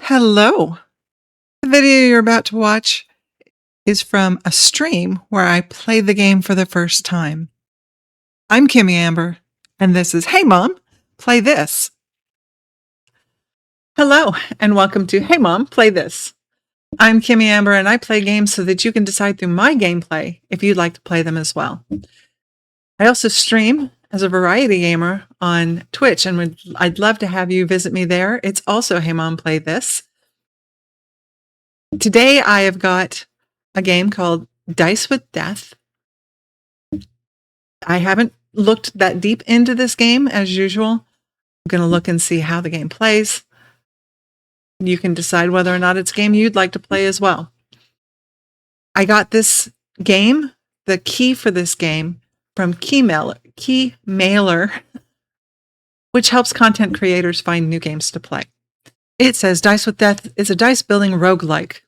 Hello. The video you're about to watch is from a stream where I play the game for the first time. I'm Kimmy Amber, and this is Hey Mom, Play This. Hello, and welcome to Hey Mom, Play This. I'm Kimmy Amber, and I play games so that you can decide through my gameplay if you'd like to play them as well. I also stream as a variety gamer on Twitch, and I'd love to have you visit me there. It's also Hey Mom, Play This. Today I have got a game called Dice with Death. I haven't looked that deep into this game as usual. I'm going to look and see how the game plays. You can decide whether or not it's a game you'd like to play as well. I got this game, the key for this game, from keymailer, which helps content creators find new games to play. It says Dice with Death is a dice building roguelike.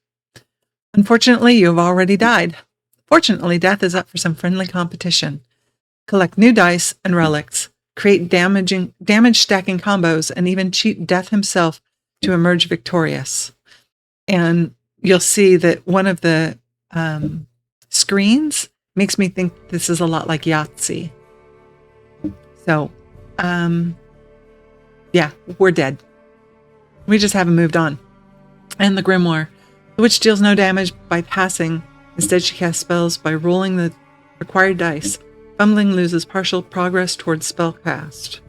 Unfortunately, you have already died. Fortunately, death is up for some friendly competition. Collect new dice and relics, create damage stacking combos, and even cheat death himself to emerge victorious. And you'll see that one of the screens makes me think this is a lot like Yahtzee. So, yeah, we're dead. We just haven't moved on. And the Grimoire. The witch deals no damage by passing. Instead, she casts spells by rolling the required dice. Fumbling loses partial progress towards spell cast.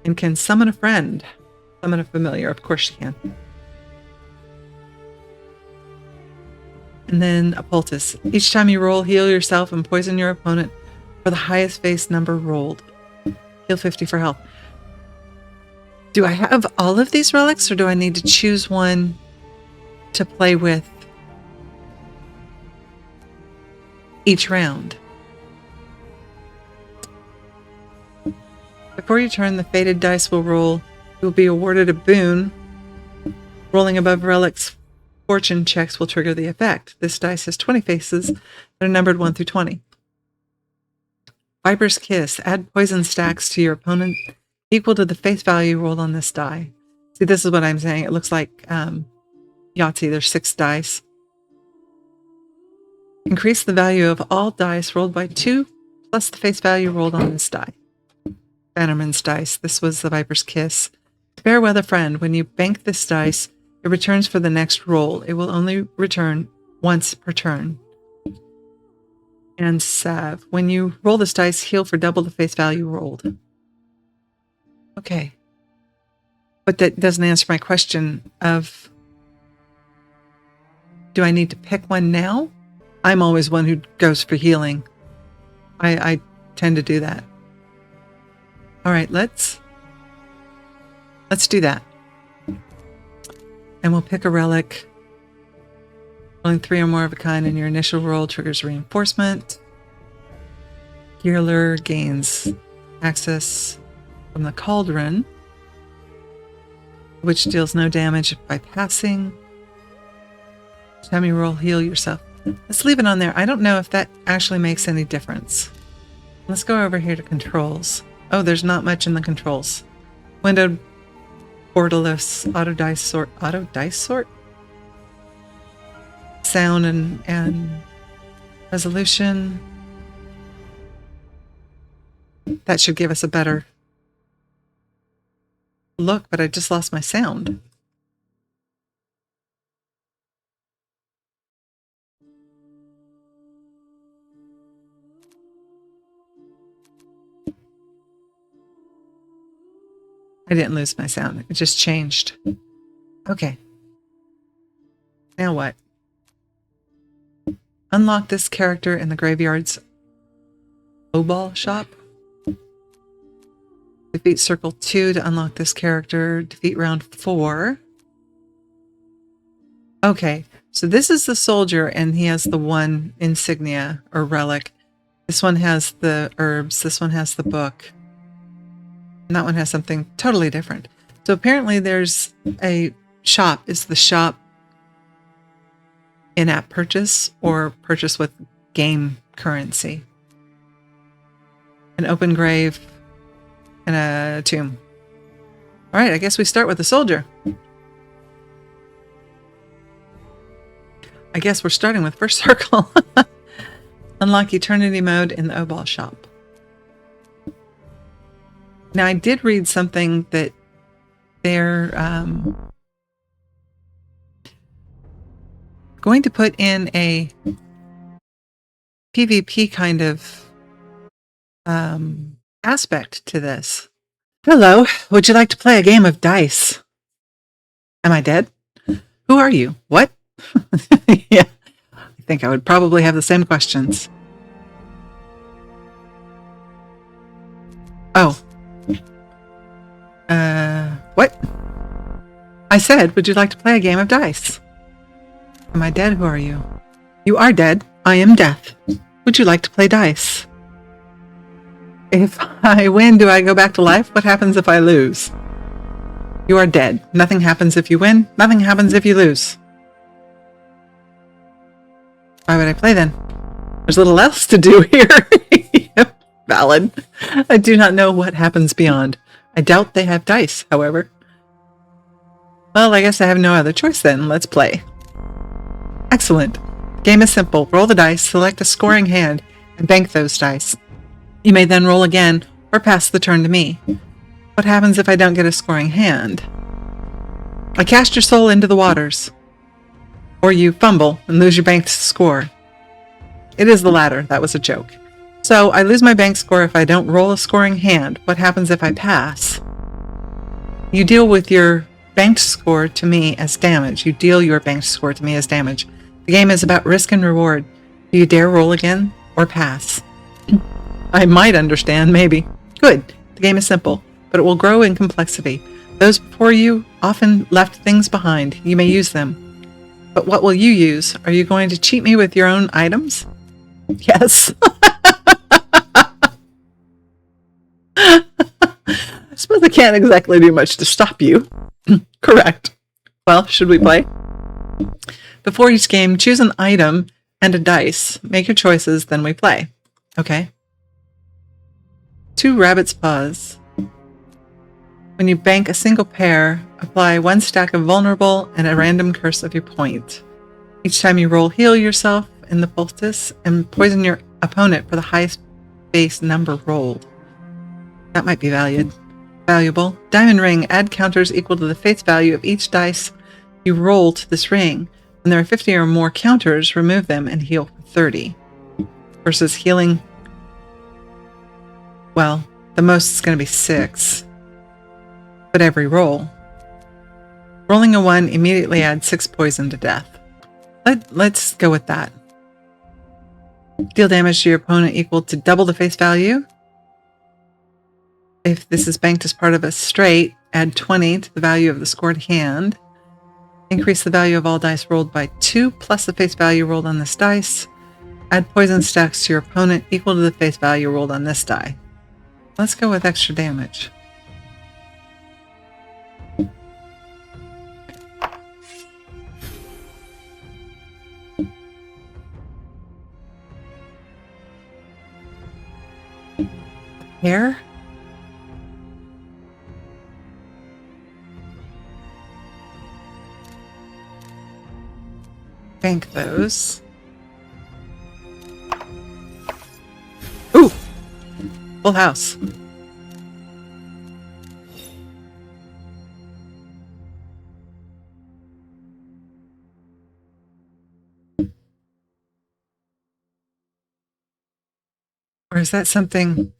And can summon a friend. Summon a familiar. Of course she can. And then a poultice. Each time you roll, heal yourself and poison your opponent for the highest face number rolled. Heal 50 for health. Do I have all of these relics, or do I need to choose one to play with each round? Before you turn, the fated dice will roll. You will be awarded a boon. Rolling above relics fortune checks will trigger the effect. This dice has 20 faces that are numbered 1 through 20. Viper's Kiss. Add poison stacks to your opponent equal to the face value rolled on this die. See, this is what I'm saying. It looks like Yahtzee. There's 6 dice. Increase the value of all dice rolled by 2 plus the face value rolled on this die. Bannerman's dice. This was the Viper's Kiss. Fairweather Friend. When you bank this dice, it returns for the next roll. It will only return once per turn. And Salve. When you roll this dice, heal for double the face value rolled. Okay. But that doesn't answer my question of, do I need to pick one now? I'm always one who goes for healing. I tend to do that. All right, let's do that. And we'll pick a relic. Rolling 3 or more of a kind in your initial roll triggers reinforcement. Healer gains access from the cauldron, which deals no damage by passing. Each time you roll, heal yourself. Let's leave it on there. I don't know if that actually makes any difference. Let's go over here to controls. Oh, there's not much in the controls. Windowed borderless auto dice sort. Sound and resolution. That should give us a better look, but I just lost my sound. I didn't lose my sound. It just changed. Okay. Now what? Unlock this character in the graveyard's Obol shop. Defeat Circle 2 to unlock this character. Defeat Round 4. Okay, so this is the soldier, and he has the one insignia or relic. This one has the herbs. This one has the book. And that one has something totally different. So apparently there's a shop. Is the shop in-app purchase or purchase with game currency? An open grave and a tomb. All right, I guess we start with the soldier. I guess we're starting with first circle. Unlock eternity mode in the O-Ball shop. Now, I did read something that they're going to put in a PvP kind of aspect to this. Hello, would you like to play a game of dice? Am I dead? Who are you? What? Yeah, I think I would probably have the same questions. Oh. What? I said, would you like to play a game of dice? Am I dead? Who are you? You are dead. I am death. Would you like to play dice? If I win, do I go back to life? What happens if I lose? You are dead. Nothing happens if you win. Nothing happens if you lose. Why would I play then? There's little else to do here. Yep, valid. I do not know what happens beyond. I doubt they have dice, however. Well, I guess I have no other choice then. Let's play. Excellent. The game is simple. Roll the dice, select a scoring hand, and bank those dice. You may then roll again or pass the turn to me. What happens if I don't get a scoring hand? I cast your soul into the waters. Or you fumble and lose your banked score. It is the latter. That was a joke. So I lose my bank score if I don't roll a scoring hand. What happens if I pass? You deal with your banked score to me as damage. You deal your banked score to me as damage. The game is about risk and reward. Do you dare roll again or pass? I might understand, maybe. Good. The game is simple, but it will grow in complexity. Those before you often left things behind. You may use them. But what will you use? Are you going to cheat me with your own items? Yes. I suppose I can't exactly do much to stop you. Correct. Well, should we play? Before each game, choose an item and a dice. Make your choices, then we play. Okay. 2 rabbit's paws. When you bank a single pair, apply 1 stack of vulnerable and a random curse of your point. Each time you roll, heal yourself in the poultice and poison your opponent for the highest base number rolled. That might be valuable. Diamond ring. Add counters equal to the face value of each dice you roll to this ring. When there are 50 or more counters, remove them and heal for 30. Versus healing, well, the most is going to be 6. But every roll. Rolling a 1 immediately adds 6 poison to death. Let's go with that. Deal damage to your opponent equal to double the face value. If this is banked as part of a straight, add 20 to the value of the scored hand. Increase the value of all dice rolled by 2 plus the face value rolled on this dice. Add poison stacks to your opponent equal to the face value rolled on this die. Let's go with extra damage. Here? Bank those. Ooh! Full house. Or is that something?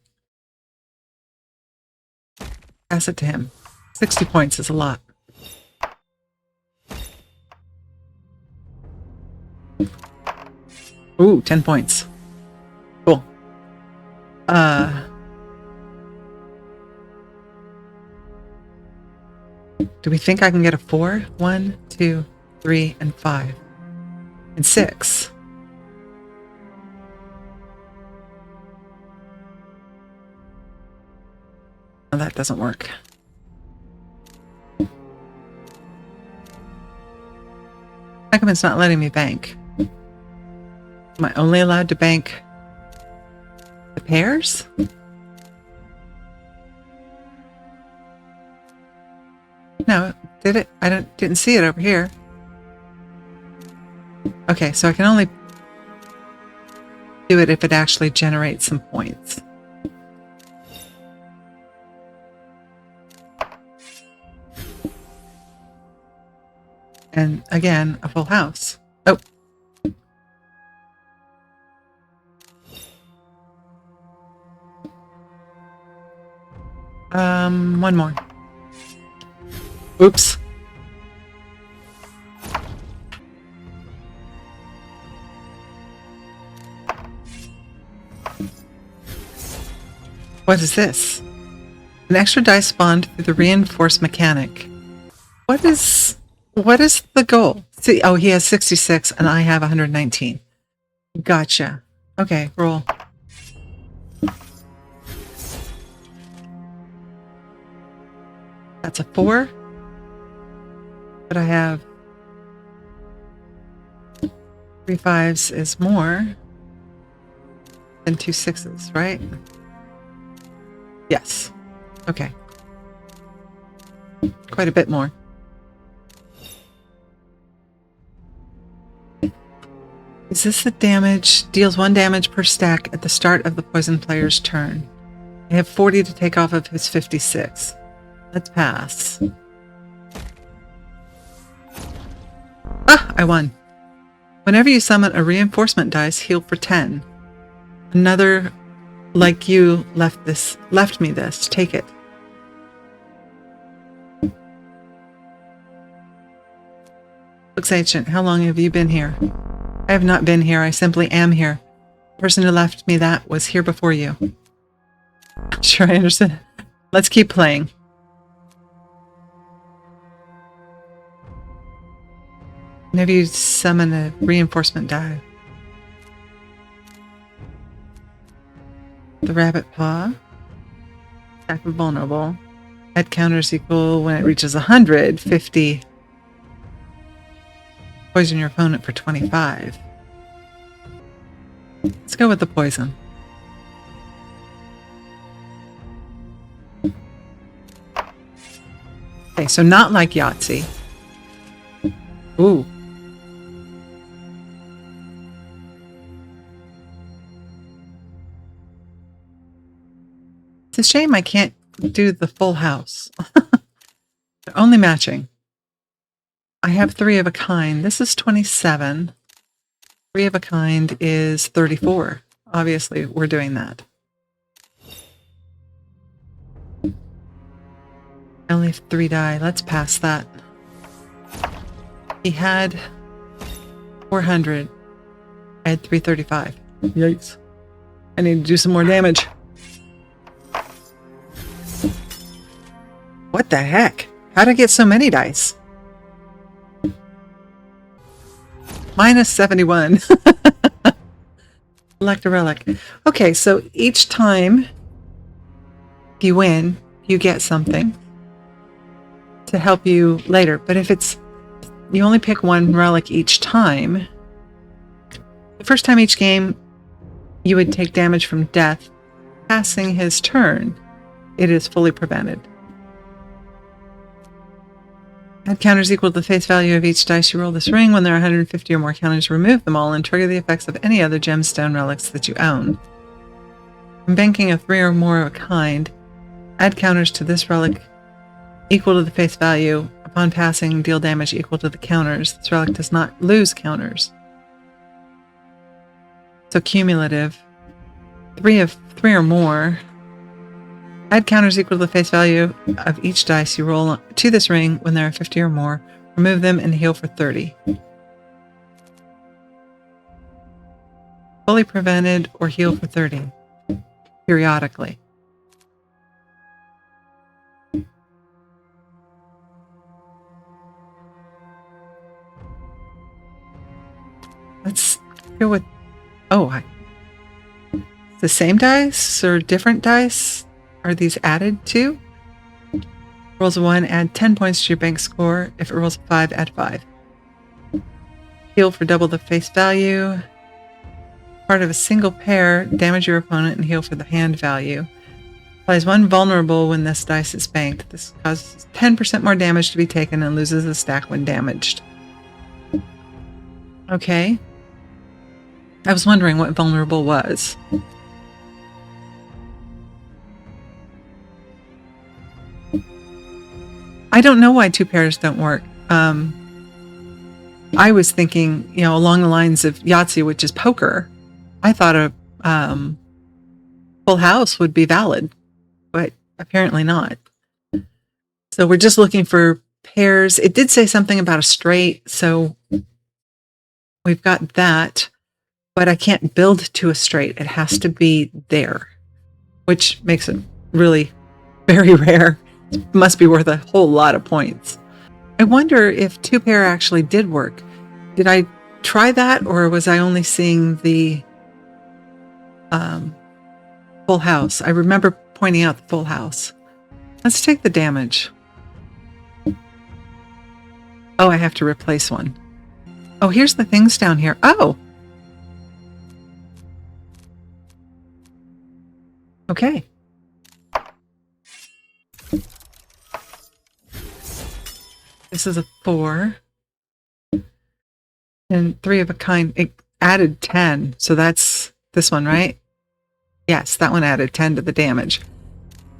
Pass it to him. 60 points is a lot. Ooh, 10 points. Cool. Do we think I can get a 4? 1, 2, 3, and 5. And 6. No, that doesn't work. How come it's not letting me bank? Am I only allowed to bank the pairs? No, did it? I didn't see it over here. Okay, so I can only do it if it actually generates some points. And again, a full house. Oh. One more. Oops. What is this? An extra dice spawned through the reinforced mechanic. What is the goal? See, oh, he has 66 and I have 119. Gotcha. Okay, roll. That's a 4. But I have 3 5s is more than 2 6s, right? Yes. Okay. Quite a bit more. Is this the damage? Deals 1 damage per stack at the start of the poison player's turn. I have 40 to take off of his 56. Let's pass. Ah, I won. Whenever you summon a reinforcement dice, heal for 10. Another like you left me this. Take it. Looks ancient. How long have you been here? I have not been here. I simply am here. The person who left me that was here before you. Sure, I understand. Let's keep playing. Whenever you summon a reinforcement die. The rabbit paw. Attack of vulnerable. Add counters equal when it reaches 100, 50. Poison your opponent for 25. Let's go with the poison. Okay, so not like Yahtzee. Ooh. It's a shame I can't do the full house. They're only matching. I have 3 of a kind. This is 27. 3 of a kind is 34. Obviously, we're doing that. I only have 3 die. Let's pass that. He had 400. I had 335. Yikes. I need to do some more damage. What the heck? How'd I get so many dice? Minus 71. Select a relic. Okay, so each time you win, you get something to help you later. But if it's, you only pick 1 relic each time, the first time each game, you would take damage from death. Passing his turn, it is fully prevented. Add counters equal to the face value of each dice you roll this ring. When there are 150 or more counters, remove them all and trigger the effects of any other gemstone relics that you own. When banking a 3 or more of a kind, add counters to this relic equal to the face value. Upon passing, deal damage equal to the counters. This relic does not lose counters. So cumulative. 3 or more. Add counters equal to the face value of each dice you roll to this ring when there are 50 or more. Remove them and heal for 30. Fully prevented or heal for 30. Periodically. Let's go with... Oh, the same dice or different dice? Are these added to? Rolls a 1, add 10 points to your bank score. If it rolls a 5, add 5. Heal for double the face value. Part of a single pair, damage your opponent and heal for the hand value. Applies 1 vulnerable when this dice is banked. This causes 10% more damage to be taken and loses a stack when damaged. Okay. I was wondering what vulnerable was. I don't know why 2 pairs don't work. I was thinking, along the lines of Yahtzee, which is poker. I thought a full house would be valid, but apparently not. So we're just looking for pairs. It did say something about a straight, so we've got that, but I can't build to a straight. It has to be there, which makes it really very rare. It must be worth a whole lot of points. I wonder if 2 pair actually did work. Did I try that, or was I only seeing the full house? I remember pointing out the full house. Let's take the damage. Oh, I have to replace one. Oh, here's the things down here. Oh! Okay. This is a 4. And 3 of a kind. It added 10. So that's this one, right? Yes, that one added 10 to the damage.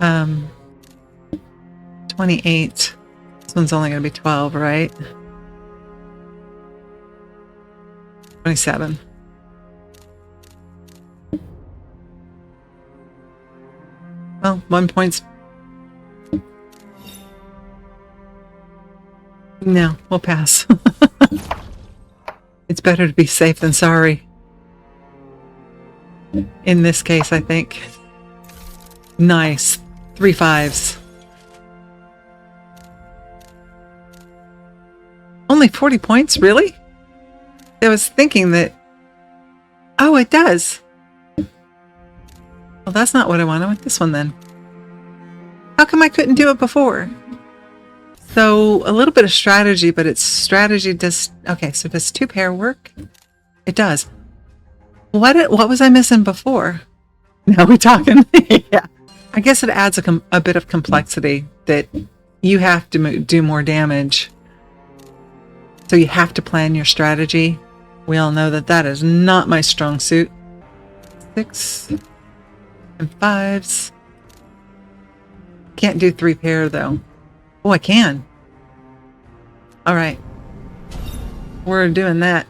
28. This one's only going to be 12, right? 27. Well, 1 point's... No, we'll pass. It's better to be safe than sorry. In this case, I think. Nice. 3 5s. Only 40 points? Really? I was thinking that... Oh, it does. Well, that's not what I want. I want this one then. How come I couldn't do it before? So, a little bit of strategy, but its strategy does... Okay, so does 2 pair work? It does. What was I missing before? Now we're talking. Yeah. I guess it adds a bit of complexity that you have to do more damage. So you have to plan your strategy. We all know that that is not my strong suit. 6 and 5s. Can't do 3 pair though. Oh, I can. All right. We're doing that.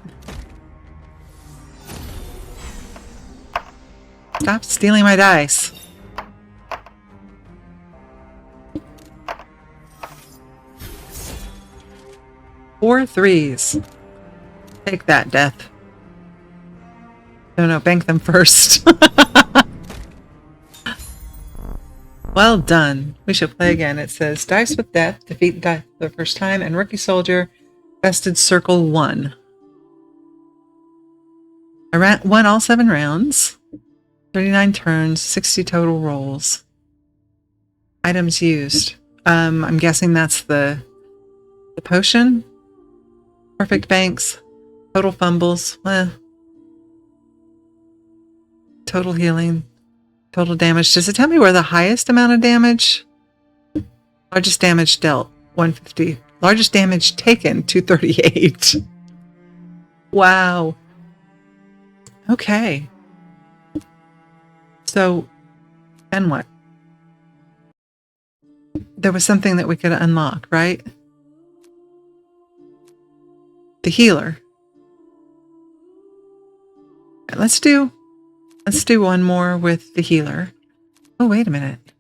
Stop stealing my dice. Four 3s. Take that, death. No, bank them first. Well done. We should play again. It says, dice with death, defeat death for the first time, and rookie soldier, bested circle 1. I won all 7 rounds, 39 turns, 60 total rolls. Items used. I'm guessing that's the potion. Perfect banks. Total fumbles. Total healing. Total damage. Does it tell me where the highest amount of damage? Largest damage dealt, 150. Largest damage taken, 238. Wow. Okay. So, then what? There was something that we could unlock, right? The healer. Let's do one more with the healer. Oh, wait a minute.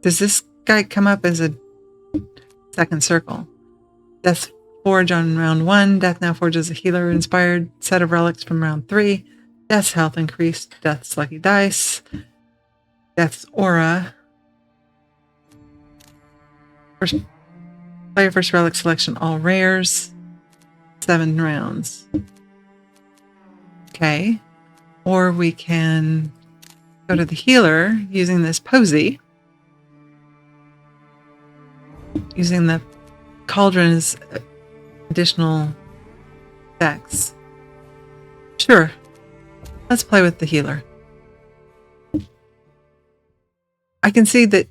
Does this guy come up as a second circle? Death Forge on round 1. Death now forges a healer inspired set of relics from round 3. Death's health increased. Death's lucky dice. Death's aura. Player first relic selection, all rares. 7 rounds. Okay. Or we can go to the healer using this posy. Using the cauldron's additional decks. Sure. Let's play with the healer. I can see that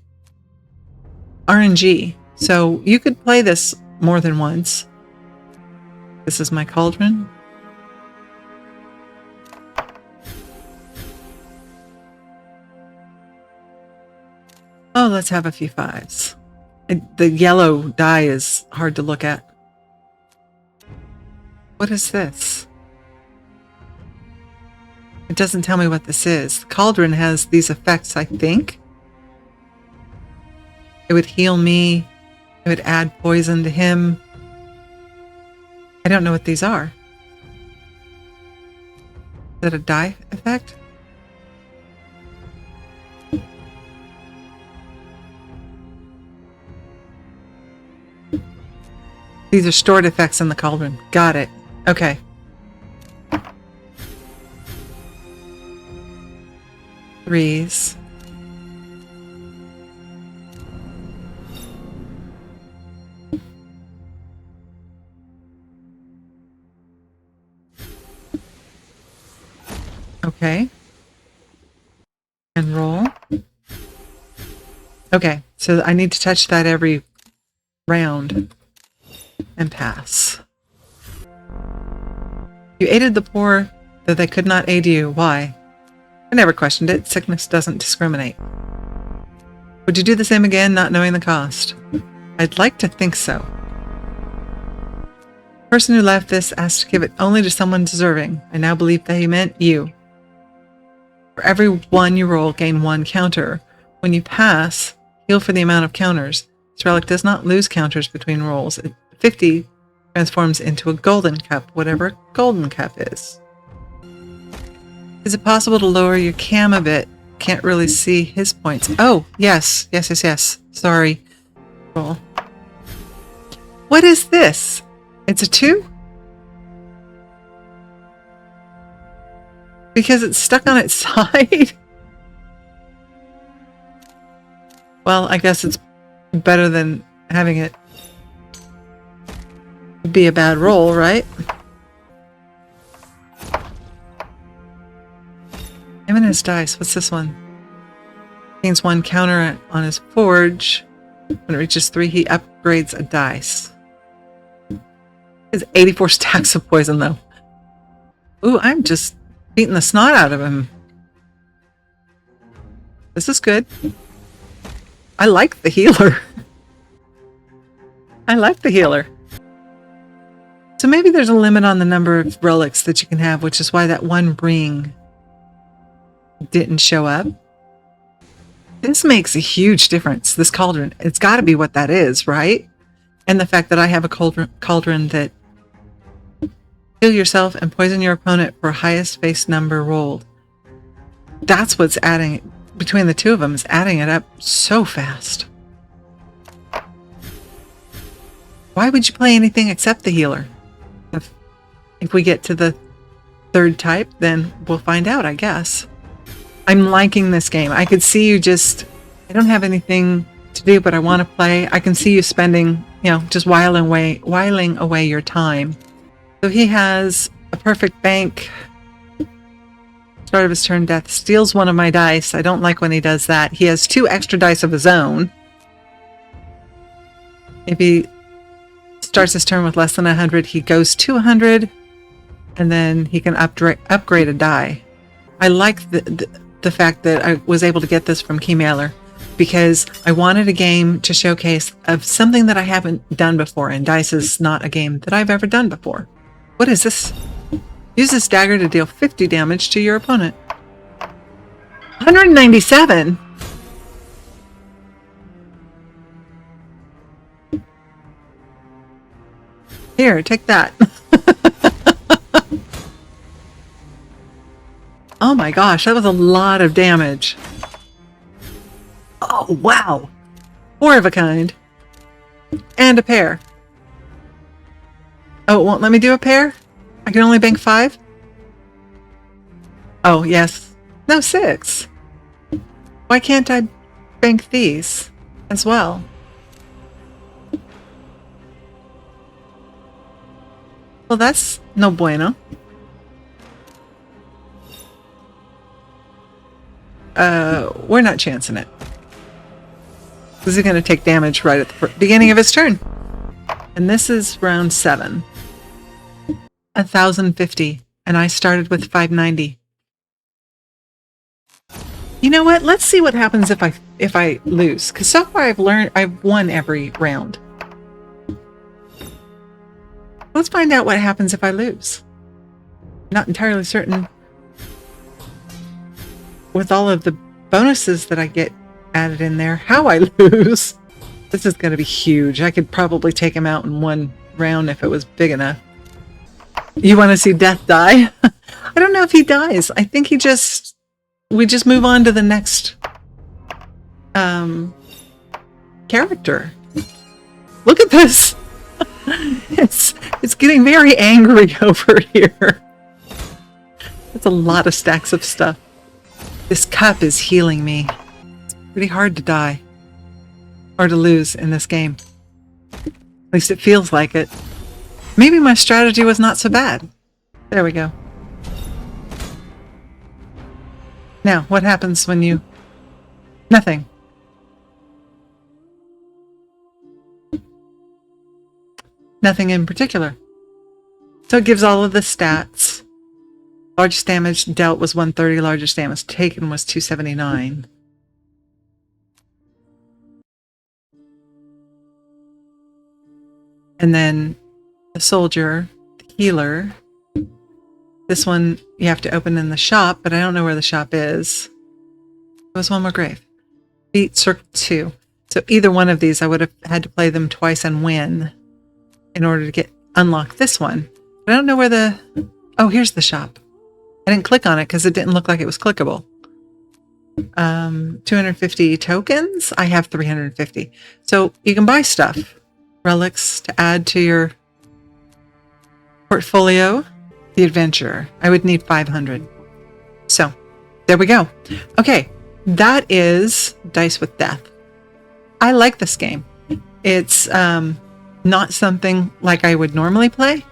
RNG. So you could play this more than once. This is my cauldron. Oh, let's have a few 5s. The yellow die is hard to look at. What is this? It doesn't tell me what this is. The cauldron has these effects, I think. It would heal me. It would add poison to him. I don't know what these are. Is that a die effect? These are stored effects in the cauldron. Got it. Okay. Threes. Okay. And roll. Okay, so I need to touch that every round and pass. You aided the poor, though they could not aid you. Why? I never questioned it. Sickness doesn't discriminate. Would you do the same again, not knowing the cost? I'd like to think so. The person who left this asked to give it only to someone deserving. I now believe that he meant you. For every one you roll, gain 1 counter. When you pass, heal for the amount of counters. This relic does not lose counters between rolls. 50 transforms into a golden cup, whatever a golden cup is. Is it possible to lower your cam a bit? Can't really see his points. Oh, yes. Yes. Sorry. Roll. What is this? It's a 2? Because it's stuck on its side? Well, I guess it's better than having it be a bad roll, right? Him and his dice. What's this one? Gains 1 counter on his forge. When it reaches 3, he upgrades a dice. He has 84 stacks of poison, though. Ooh, I'm just beating the snot out of him. This is good. I like the healer. I like the healer. So maybe there's a limit on the number of relics that you can have, which is why that one ring didn't show up. This makes a huge difference, this cauldron. It's got to be what that is, right? And the fact that I have a cauldron that heal yourself and poison your opponent for highest face number rolled. That's what's adding, between the two of them, is adding it up so fast. Why would you play anything except the healer? If we get to the 3rd type, then we'll find out, I guess. I'm liking this game. I could see you just, I don't have anything to do, but I want to play. I can see you spending, just whiling away your time. So he has a perfect bank. Start of his turn, death. Steals one of my dice. I don't like when he does that. He has 2 extra dice of his own. If he starts his turn with less than 100, he goes to 100, and then he can upgrade a die. I like the fact that I was able to get this from keymailer, because I wanted a game to showcase of something that I haven't done before, and dice is not a game that I've ever done before. What is this? Use this dagger to deal 50 damage to your opponent. 197? Here, take that. Oh my gosh, that was a lot of damage. Oh, wow. 4 of a kind. And a pair. Oh, it won't let me do a pair? I can only bank 5? Oh, yes. No, 6. Why can't I bank these as well? Well, that's no bueno. We're not chancing it. This is going to take damage right at the beginning of his turn. And this is round 7. 1,050. And I started with 590. You know what? Let's see what happens if I lose. Because so far I've won every round. Let's find out what happens if I lose. Not entirely certain. With all of the bonuses that I get added in there, how I lose. This is going to be huge. I could probably take him out in one round if it was big enough. You want to see Death die? I don't know if he dies. I think we just move on to the next character. Look at this. It's getting very angry over here. That's a lot of stacks of stuff. This cup is healing me. It's pretty hard to die. Or to lose in this game. At least it feels like it. Maybe my strategy was not so bad. There we go. Now, what happens when you... Nothing. Nothing in particular. So it gives all of the stats. Largest damage dealt was 130, largest damage taken was 279. And then the soldier, the healer. This one you have to open in the shop, but I don't know where the shop is. There was one more grave. Beat circle 2. So either one of these, I would have had to play them twice and win in order to unlock this one. But I don't know where the... Oh, here's the shop. I didn't click on it because it didn't look like it was clickable. 250 tokens. I have 350. So you can buy stuff. Relics to add to your portfolio. The adventurer. I would need 500. So there we go. Okay. That is Dice with Death. I like this game. It's not something like I would normally play.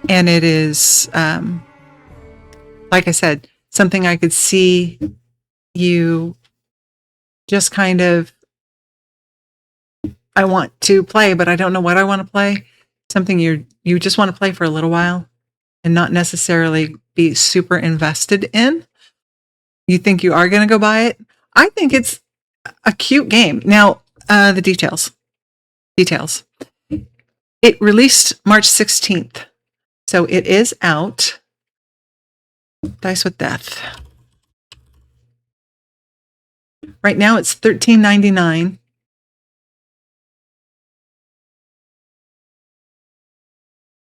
And it is, like I said, something I could see you just kind of, I want to play, but I don't know what I want to play. Something you just want to play for a little while and not necessarily be super invested in. You think you are going to go buy it? I think it's a cute game. Now, the details. It released March 16th. So it is out. Dice with Death. Right now it's $13.99.